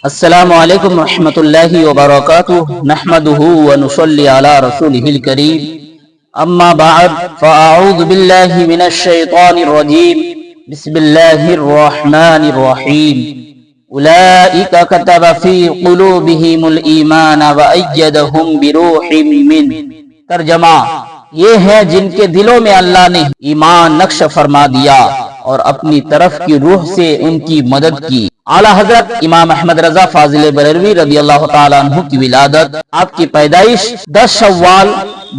السلام علیکم ورحمۃ اللہ وبرکاتہ نحمده ونصلی علی رسوله الکریم اما بعد فاعوذ باللہ من الشیطان الرجیم بسم اللہ الرحمن الرحیم اولئک كتب فی قلوبهم الایمان وأیدهم بروح منہ۔ ترجمہ یہ ہے جن کے دلوں میں اللہ نے ایمان نقش فرما دیا اور اپنی طرف کی روح سے ان کی مدد کی۔ اعلیٰ حضرت امام احمد رضا فاضل بریلوی رضی اللہ تعالیٰ عنہ کی ولادت، آپ کی پیدائش 10 شوال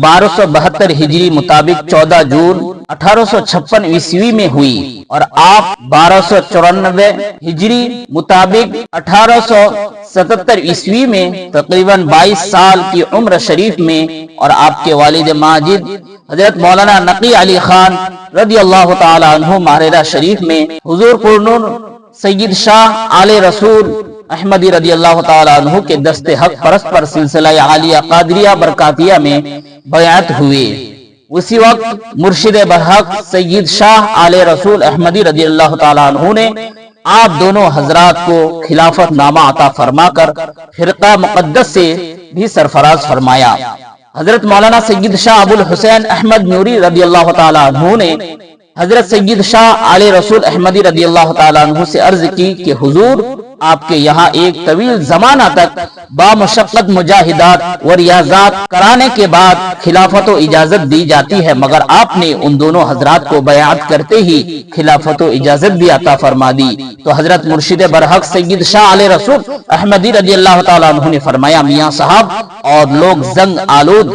1272 ہجری مطابق 14 جون 1856 عیسوی میں ہوئی اور آپ 1294 ہجری مطابق 1877 عیسوی میں تقریباً 22 سال کی عمر شریف میں، اور آپ کے والد ماجد حضرت مولانا نقی علی خان رضی اللہ تعالیٰ عنہ ماہرہ شریف میں حضور پرنور سید شاہ آل رسول احمدی رضی اللہ تعالیٰ عنہ کے دست حق پرست پر سلسلہ عالیہ قادریہ برکاتیہ میں بیعت ہوئے۔ اسی وقت مرشد برحق سید شاہ آل رسول احمدی رضی اللہ تعالیٰ عنہ نے آپ دونوں حضرات کو خلافت نامہ عطا فرما کر فرقہ مقدس سے بھی سرفراز فرمایا۔ حضرت مولانا سید شاہ ابو الحسین احمد نوری رضی اللہ تعالیٰ عنہ نے حضرت سید شاہ آل رسول احمدی رضی اللہ تعالیٰ عنہ سے عرض کی کہ حضور، آپ کے یہاں ایک طویل زمانہ تک بامشقت مجاہدات و ریاضات کرانے کے بعد خلافت و اجازت دی جاتی ہے، مگر آپ نے ان دونوں حضرات کو بیعت کرتے ہی خلافت و اجازت بھی عطا فرما دی۔ تو حضرت مرشد برحق سید شاہ آل رسول احمدی رضی اللہ تعالیٰ عنہ نے فرمایا، میاں صاحب اور لوگ زنگ آلود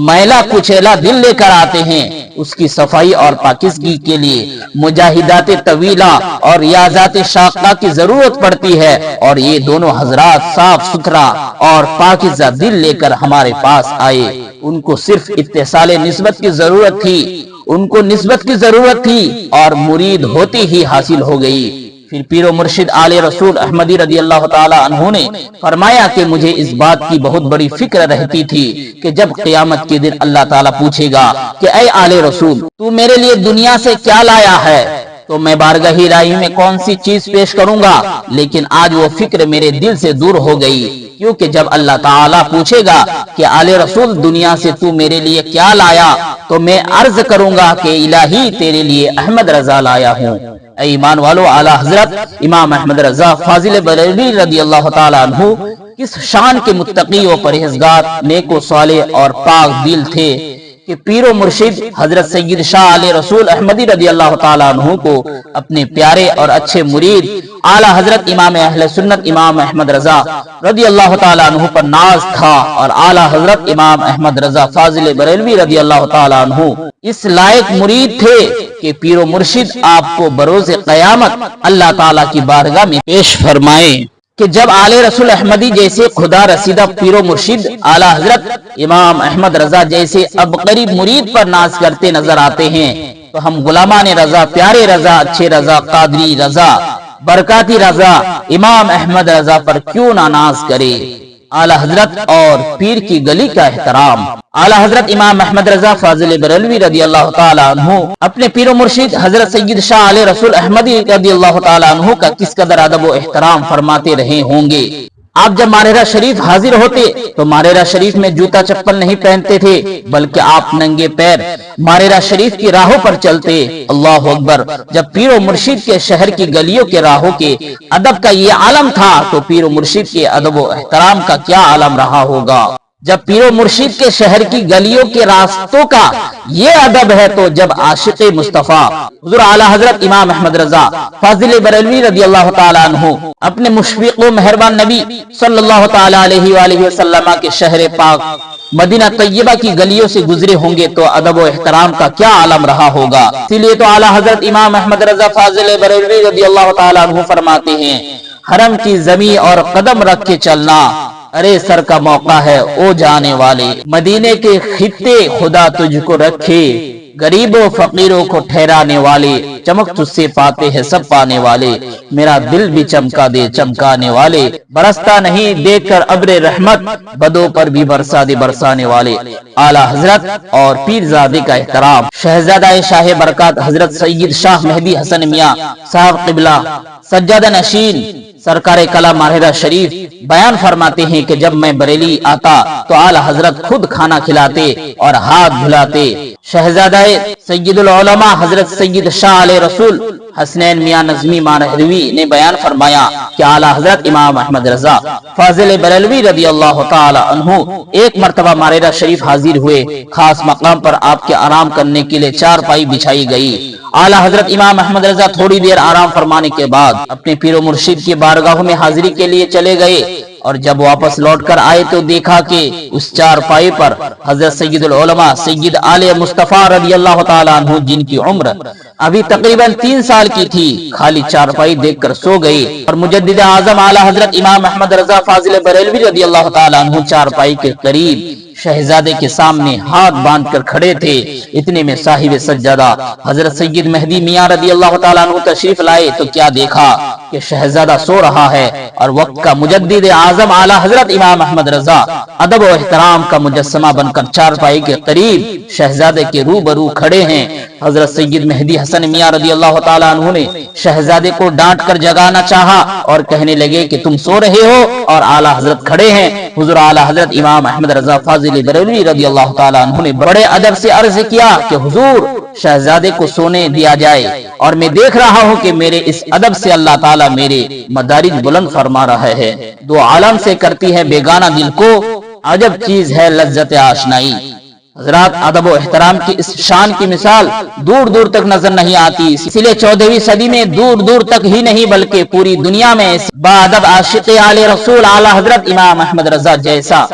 میلا کچیلا دل لے کر آتے ہیں، اس کی صفائی اور پاکیزگی کے لیے مجاہدات طویلہ اور ریاضات شاقہ کی ضرورت پڑتی ہے، اور یہ دونوں حضرات صاف ستھرا اور پاکیزہ دل لے کر ہمارے پاس آئے۔ ان کو صرف اتصال نسبت کی ضرورت تھی، ان کو نسبت کی ضرورت تھی اور مرید ہوتی ہی حاصل ہو گئی۔ پھر پیر و مرشد آل رسول احمدی رضی اللہ تعالی عنہ نے فرمایا کہ مجھے اس بات کی بہت بڑی فکر رہتی تھی کہ جب قیامت کے دن اللہ تعالیٰ پوچھے گا کہ اے آل رسول، تو میرے لیے دنیا سے کیا لایا ہے، تو میں بارگاہ الہی میں کون سی چیز پیش کروں گا، لیکن آج وہ فکر میرے دل سے دور ہو گئی، کیونکہ جب اللہ تعالیٰ پوچھے گا کہ آل رسول دنیا سے تو میرے لیے کیا لایا، تو میں عرض کروں گا کہ الہی تیرے لیے احمد رضا لایا ہوں۔ اے ایمان والو، اعلیٰ حضرت امام احمد رضا فاضل بریلوی رضی اللہ تعالیٰ عنہ کس شان کے متقی و پرہیزگار، نیک و صالح اور پاک دل تھے کہ پیر و مرشد حضرت سید شاہ علیہ رسول احمدی رضی اللہ تعالیٰ عنہ کو اپنے پیارے اور اچھے مرید اعلیٰ حضرت امام اہل سنت امام احمد رضا رضی اللہ تعالیٰ عنہ پر ناز تھا، اور اعلیٰ حضرت امام احمد رضا فاضل بریلوی رضی اللہ تعالیٰ عنہ اس لائق مرید تھے کہ پیر و مرشد آپ کو بروز قیامت اللہ تعالیٰ کی بارگاہ میں پیش فرمائے کہ جب آل رسول احمدی جیسے خدا رسیدہ پیر و مرشد اعلیٰ حضرت امام احمد رضا جیسے اب قریب مرید پر ناز کرتے نظر آتے ہیں، تو ہم غلامان رضا، پیارے رضا، اچھے رضا، قادری رضا، برکاتی رضا، امام احمد رضا پر کیوں نہ ناز کرے۔ اعلیٰ حضرت اور پیر کی گلی کا احترام۔ اعلیٰ حضرت امام احمد رضا فاضل بریلوی رضی اللہ تعالیٰ عنہ اپنے پیر و مرشد حضرت سید شاہ علیہ رسول احمدی رضی اللہ تعالیٰ عنہ کا کس قدر ادب و احترام فرماتے رہے ہوں گے۔ آپ جب ماہرہ شریف حاضر ہوتے تو ماہرہ شریف میں جوتا چپل نہیں پہنتے تھے، بلکہ آپ ننگے پیر ماہرہ شریف کی راہوں پر چلتے۔ اللہ اکبر! جب پیر و مرشد کے شہر کی گلیوں کے راہوں کے ادب کا یہ عالم تھا تو پیر و مرشد کے ادب و احترام کا کیا عالم رہا ہوگا۔ جب پیر و مرشد کے شہر کی گلیوں کے راستوں کا یہ ادب ہے تو جب عاشق مصطفیٰ حضور اعلیٰ حضرت امام احمد رضا فاضل بریلوی رضی اللہ تعالیٰ عنہ اپنے مشفق و مہربان نبی صلی اللہ تعالیٰ علیہ وآلہ وسلم کے شہر پاک مدینہ طیبہ کی گلیوں سے گزرے ہوں گے تو ادب و احترام کا کیا عالم رہا ہوگا۔ اسی لیے تو اعلیٰ حضرت امام احمد رضا فاضل بریلوی رضی اللہ تعالیٰ عنہ فرماتے ہیں، حرم کی زمین اور قدم رکھ کے چلنا، ارے سر کا موقع ہے او جانے والے، مدینے کے خطے خدا تجھ کو رکھے، غریبوں فقیروں کو ٹھہرانے والے، چمک تجھ سے پاتے ہیں سب پانے والے، میرا دل بھی چمکا دے چمکانے والے، برستا نہیں دیکھ کر ابر رحمت، بدوں پر بھی برسا دے برسانے والے۔ اعلیٰ حضرت اور پیر زادے کا احترام۔ شہزادہ شاہ برکات حضرت سید شاہ مہدی حسن میاں صاحب قبلہ، سجادہ نشین سرکار کلا ماہرہ شریف بیان فرماتے ہیں کہ جب میں بریلی آتا تو اعلی حضرت خود کھانا کھلاتے اور ہاتھ دھلاتے۔ شہزادہ سید العلماء حضرت سید شاہ علیہ رسول حسنین میاں نظمی مانہروی نے بیان فرمایا کہ اعلی حضرت امام احمد رضا فاضل بریلوی رضی اللہ تعالی عنہ ایک مرتبہ ماہرہ شریف حاضر ہوئے۔ خاص مقام پر آپ کے آرام کرنے کے لیے چارپائی بچھائی گئی۔ اعلی حضرت امام احمد رضا تھوڑی دیر آرام فرمانے کے بعد اپنے پیر و مرشد کی بارگاہوں میں حاضری کے لیے چلے گئے، اور جب واپس لوٹ کر آئے تو دیکھا کہ اس چارپائی پر حضرت سید العلماء سید آل مصطفیٰ رضی اللہ تعالیٰ عنہ جن کی عمر ابھی تقریباً 3 سال کی تھی، خالی چارپائی دیکھ کر سو گئے، اور مجدد اعظم اعلی حضرت امام احمد رضا فاضل بریلوی رضی اللہ تعالیٰ عنہ چارپائی کے قریب شہزادے کے سامنے ہاتھ باندھ کر کھڑے تھے۔ اتنے میں صاحب سجادہ حضرت سید مہدی میاں رضی اللہ تعالیٰ عنہ تشریف لائے تو کیا دیکھا کہ شہزادہ سو رہا ہے، اور وقت کا مجدد اعظم اعلی حضرت امام احمد رضا ادب و احترام کا مجسمہ بن کر چارپائی کے قریب شہزادے کے روبرو کھڑے ہیں۔ حضرت سید مہدی حسن میاں رضی اللہ تعالیٰ عنہ نے شہزادے کو ڈانٹ کر جگانا چاہا اور کہنے لگے کہ تم سو رہے ہو اور اعلی حضرت کھڑے ہیں۔ حضور اعلی حضرت امام احمد رضا فاضل بریلوی رضی اللہ تعالیٰ عنہ نے بڑے ادب سے عرض کیا کہ حضور شہزادے کو سونے دیا جائے، اور میں دیکھ رہا ہوں کہ میرے اس ادب سے اللہ تعالیٰ میرے مدارج بلند فرما رہا ہے۔ دو عالم سے کرتی ہے بیگانہ دل کو، عجب چیز ہے لذت آشنائی۔ حضرات، ادب و احترام کی اس شان کی مثال دور دور تک نظر نہیں آتی، اس لیے 14ویں صدی میں دور دور تک ہی نہیں بلکہ پوری دنیا میں با ادب عاشق آل رسول اعلی حضرت امام احمد رضا جیسا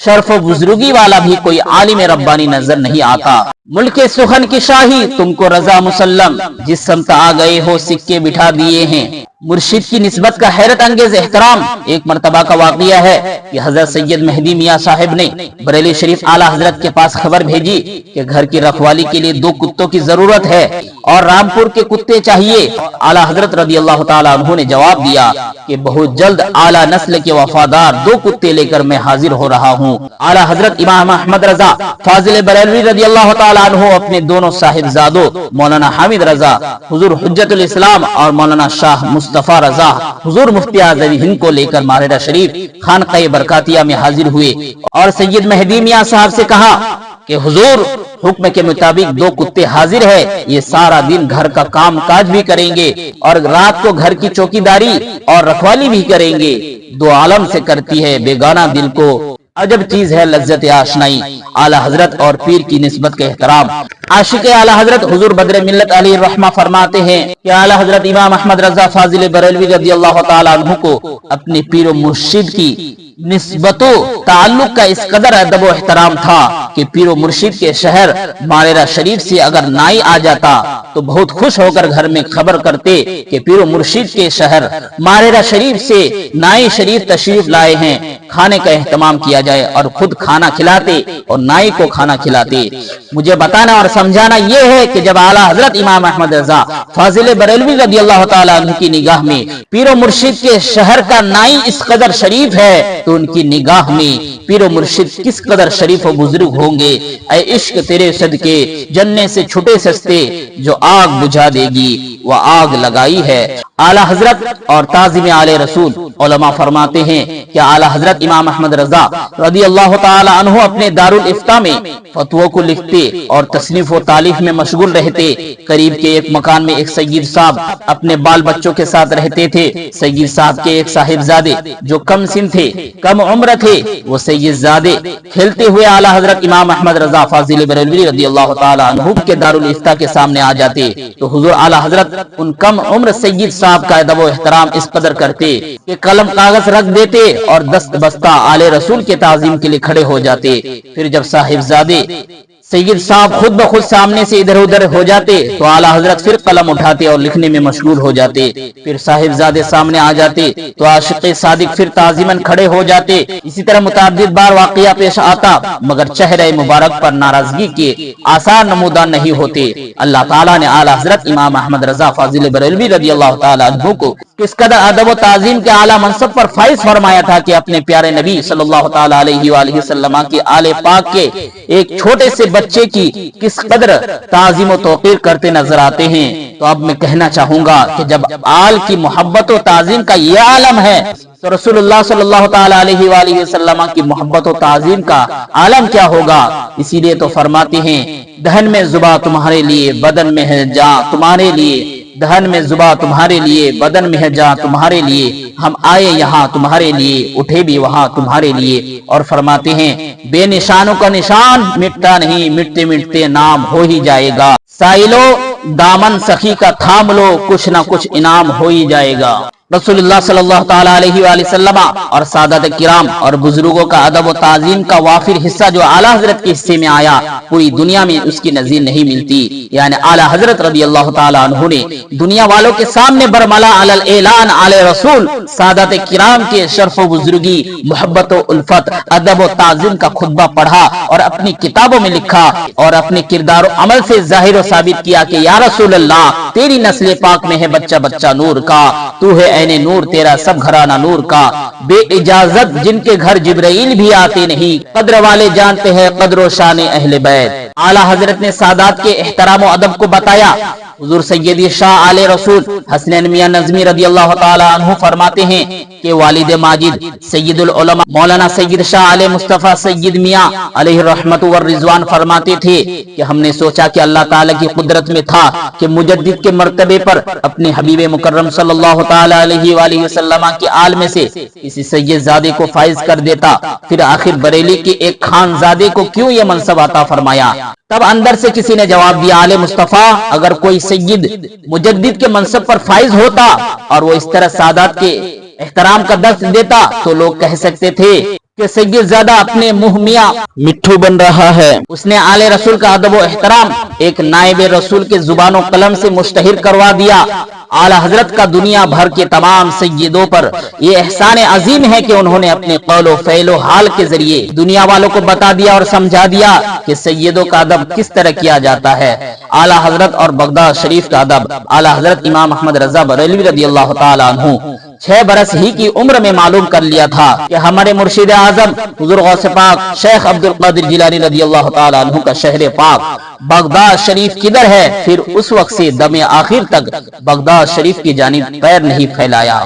شرف و بزرگی والا بھی کوئی عالم ربانی نظر نہیں آتا۔ ملک سخن کی شاہی تم کو رضا مسلم، جس سمت آ گئے ہو سکے بٹھا دیے ہیں۔ مرشد کی نسبت کا حیرت انگیز احترام۔ ایک مرتبہ کا واقعہ ہے کہ حضرت سید مہدی میاں صاحب نے بریلی شریف اعلی حضرت کے پاس خبر بھیجی کہ گھر کی رکھوالی کے لیے 2 کتوں کی ضرورت ہے اور رامپور کے کتے چاہیے۔ اعلی حضرت رضی اللہ تعالیٰ عنہ نے جواب دیا کہ بہت جلد اعلی نسل کے وفادار 2 کتے لے کر میں حاضر ہو رہا ہوں۔ اعلی حضرت امام احمد رضا فاضل بریلوی رضی اللہ تعالیٰ عنہ اپنے دونوں صاحبزادوں مولانا حامد رضا حضور حجت الاسلام اور مولانا شاہ مصطفیٰ رضا حضور مفتی اعظم ہند کو لے کر ماہرہ شریف خانقاہ برکاتیہ میں حاضر ہوئے، اور سید مہدی میاں صاحب سے کہا کہ حضور حکم کے مطابق 2 کتے حاضر ہے، یہ سارا دن گھر کا کام کاج بھی کریں گے اور رات کو گھر کی چوکیداری اور رکھوالی بھی کریں گے۔ 2 عالم سے کرتی ہے بیگانہ دل کو، عجب چیز ہے لذت آشنائی۔ اعلی حضرت اور پیر کی نسبت کا احترام۔ عاشق اعلی حضرت حضور بدر ملت علیہ الرحمہ فرماتے ہیں کہ اعلی حضرت امام احمد رضا فاضل بریلوی رضی اللہ تعالیٰ عنہ کو اپنے پیر و مرشد کی نسبت و تعلق کا اس قدر ادب و احترام تھا کہ پیر و مرشد کے شہر ماہرہ شریف سے اگر نائی آ جاتا تو بہت خوش ہو کر گھر میں خبر کرتے کہ پیر و مرشد کے شہر ماہرہ شریف سے نائی شریف تشریف لائے ہیں، کھانے کا اہتمام کیا جائے، اور خود کھانا کھلاتے اور نائی کو کھانا کھلاتے۔ مجھے بتانا اور سمجھانا یہ ہے کہ جب اعلی حضرت امام احمد رضا فاضل بریلوی رضی اللہ تعالیٰ عنہ کی نگاہ میں پیر و مرشد کے شہر کا نائی اس قدر شریف ہے تو ان کی نگاہ میں پیر و مرشد کس قدر شریف و بزرگ ہوں گے۔ اے عشق تیرے صدقے جننے سے چھٹے سستے، جو آگ بجھا دے گی وہ آگ لگائی ہے۔ اعلی حضرت اور تعظیم آل رسول علماء فرماتے ہیں کہ اعلی حضرت امام احمد رضا رضی اللہ تعالی عنہ اپنے دارالفتاء میں فتووں کو لکھتے اور تصنیف و تالیف میں مشغول رہتے۔ قریب کے ایک مکان میں ایک سید صاحب اپنے بال بچوں کے ساتھ رہتے تھے۔ سید صاحب کے ایک صاحبزادے جو کم سن تھے، کم عمر تھے، وہ سید زادے کھیلتے ہوئے اعلی حضرت امام احمد رضا فاضل بریلوی رضی اللہ تعالی عنہ کے دارالفتاء کے سامنے آ جاتے تو حضور اعلی حضرت ان کم عمر سید صاحب کا ادب و احترام اس قدر کرتے کہ قلم کاغذ رکھ دیتے اور دست بستہ آل رسول کے تعظیم کے لیے کھڑے ہو جاتے۔ پھر جب صاحبزادے سید صاحب خود بخود سامنے سے ادھر ادھر ہو جاتے تو اعلی حضرت پھر قلم اٹھاتے اور لکھنے میں مشغول ہو جاتے۔ پھر صاحبزادے سامنے آ جاتے تو عاشق صادق پھر تعظیماً کھڑے ہو جاتے۔ اسی طرح متعدد بار واقعہ پیش آتا مگر چہرہ مبارک پر ناراضگی کے آثار نمودار نہیں ہوتے۔ اللہ تعالیٰ نے اعلی حضرت امام احمد رضا فاضل بریلوی رضی اللہ تعالیٰ عنہ کو کس قدر ادب و تعظیم کے اعلیٰ منصب پر فائز فرمایا تھا کہ اپنے پیارے نبی صلی اللہ تعالیٰ علیہ وآلہ وسلم کے آل پاک کے ایک چھوٹے سے بچے کی کس قدر تعظیم و توقیر کرتے نظر آتے ہیں، تو اب میں کہنا چاہوں گا کہ جب آل کی محبت و تعظیم کا یہ عالم ہے تو رسول اللہ صلی اللہ تعالی علیہ وآلہ وسلم کی محبت و تعظیم کا عالم کیا ہوگا۔ اسی لیے تو فرماتے ہیں دہن میں زباں تمہارے لیے بدن میں ہے جاں تمہارے لیے، دہن میں زباں تمہارے لیے بدن میں ہے جاں تمہارے لیے، ہم آئے یہاں تمہارے لیے اٹھے بھی وہاں تمہارے لیے۔ اور فرماتے ہیں بے نشانوں کا نشان مٹتا نہیں، مٹتے مٹتے نام ہو ہی جائے گا، سائلو دامن سخی کا تھام لو کچھ نہ کچھ انعام ہو ہی جائے گا۔ رسول اللہ صلی اللہ تعالی علیہ وآلہ وسلم اور سادات کرام اور بزرگوں کا ادب و تعظیم کا وافر حصہ جو اعلیٰ حضرت کے حصے میں آیا، پوری دنیا میں اس کی نظیر نہیں ملتی۔ یعنی اعلیٰ حضرت رضی اللہ تعالی عنہ نے دنیا والوں کے سامنے برملا علی الاعلان علی رسول سادات کرام کے شرف و بزرگی، محبت و الفت، ادب و تعظیم کا خطبہ پڑھا اور اپنی کتابوں میں لکھا اور اپنے کردار و عمل سے ظاہر و ثابت کیا کہ یا رسول اللہ تیری نسل پاک میں ہے بچہ بچہ نور کا، تو ہے عین نور، تیرا سب گھرانہ نور کا، بے اجازت جن کے گھر جبرائیل بھی آتے نہیں، قدر والے جانتے ہیں قدر و شان اہل بیت۔ اعلیٰ حضرت نے سادات کے احترام و ادب کو بتایا۔ حضور سیدی شاہ آل رسول حسنین میاں نظمی رضی اللہ تعالی عنہ فرماتے ہیں کہ والد ماجد سید العلماء مولانا سید شاہ آل مصطفیٰ سید میاں علیہ الرحمت والرضوان فرماتے تھے کہ ہم نے سوچا کہ اللہ تعالی کی قدرت میں تھا کہ مجدد کے مرتبے پر اپنے حبیب مکرم صلی اللہ تعالی علیہ وآلہ وسلم کی آل میں سے کسی سید زادے کو فائز کر دیتا، پھر آخر بریلی کے ایک خان زادے کو کیوں یہ منصب عطا فرمایا۔ تب اندر سے کسی نے جواب دیا آل مصطفیٰ اگر کوئی سید مجدد کے منصب پر فائز ہوتا اور وہ اس طرح سادات کے احترام کا درس دیتا تو لوگ کہہ سکتے تھے کہ سید زادہ اپنے منہ میاں مٹھو بن رہا ہے۔ اس نے آل رسول کا ادب و احترام ایک نائب رسول کے زبان و قلم سے مشتہر کروا دیا۔ اعلی حضرت کا دنیا بھر کے تمام سیدوں پر یہ احسان عظیم ہے کہ انہوں نے اپنے قول و فعل و حال کے ذریعے دنیا والوں کو بتا دیا اور سمجھا دیا کہ سیدوں کا ادب کس طرح کیا جاتا ہے۔ اعلی حضرت اور بغداد شریف کا ادب اعلی حضرت امام احمد رضا بریلوی رضی اللہ تعالی عنہ 6 برس ہی کی عمر میں معلوم کر لیا تھا کہ ہمارے مرشد اعظم حضور غوث پاک شیخ عبد القادر جیلانی رضی اللہ تعالی عنہ کا شہر پاک بغداد شریف کدھر ہے، پھر اس وقت سے دم آخر تک بغداد شریف کی جانب پیر نہیں پھیلایا۔